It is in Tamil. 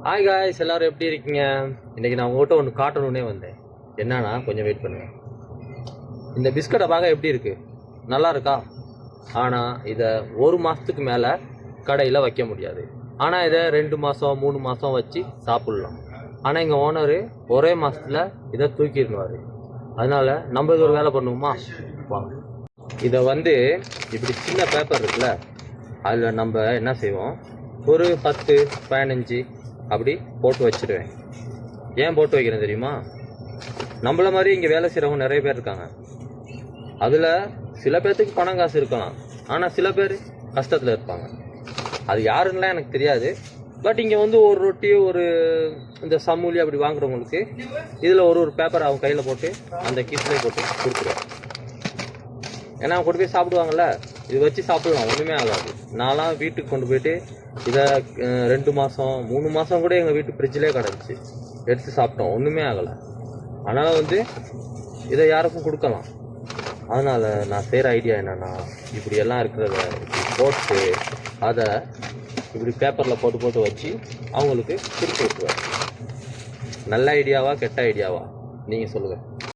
ஹாய் காய்ஸ், எல்லாரும் எப்படி இருக்கீங்க? இன்னைக்கு நான் உங்கள்கிட்ட ஒன்று காட்டணுன்னே வந்தேன். என்னன்னா, கொஞ்சம் வெயிட் பண்ணுங்க. இந்த பிஸ்கட்டை பார்க்க எப்படி இருக்கு? நல்லா இருக்கா? ஆனால் இதை 1 மாதத்துக்கு மேலே கடையில் வைக்க முடியாது. ஆனால் இதை 2 மாதம் 3 மாதம் வச்சு சாப்பிட்லாம். ஆனால் எங்கள் ஓனரு ஒரே மாதத்தில் இதை தூக்கிடுவார். அதனால நம்ம இது ஒரு வேலை பண்ணுவோமா? வாங்க. இதை இப்படி சின்ன பேப்பர் இருக்குல்ல, அதில் நம்ம என்ன செய்வோம், ஒரு 10 15 அப்படி போட்டு வச்சிடுவேன். ஏன் போட்டு வைக்கிறேன் தெரியுமா? நம்மள மாதிரி இங்கே வேலை செய்கிறவங்க நிறைய பேர் இருக்காங்க. அதில் சில பேர்த்துக்கு பணம் காசு இருக்கலாம், ஆனால் சில பேர் கஷ்டத்தில் இருப்பாங்க. அது யாருன்னெலாம் எனக்கு தெரியாது. பட் இங்கே ஒரு ரொட்டி, ஒரு இந்த சமூலி அப்படி வாங்குறவங்களுக்கு இதில் ஒரு பேப்பர் அவங்க கையில் போட்டு அந்த கீஸ்லேயே போட்டு கொடுத்துருவேன். ஏன்னா அவங்க கொண்டு போய் சாப்பிடுவாங்கள்ல, இது வச்சு சாப்பிடலாம், ஒன்றுமே ஆகாது. நான்லாம் வீட்டுக்கு கொண்டு போயிட்டு இதை 2 மாதம் 3 மாதம் கூட எங்கள் வீட்டு ஃப்ரிட்ஜிலே கிடந்துச்சு, எடுத்து சாப்பிட்டோம், ஒன்றுமே ஆகலை. அதனால் இதை யாருக்கும் கொடுக்கலாம். அதனால் நான் செய்கிற ஐடியா என்னென்னா, இப்படியெல்லாம் இருக்கிறத இப்படி போட்டு அதை இப்படி பேப்பரில் போட்டு போட்டு வச்சு அவங்களுக்கு கொடுத்து விட்டுருவேன். நல்ல ஐடியாவா கெட்ட ஐடியாவா நீங்கள் சொல்லுங்கள்.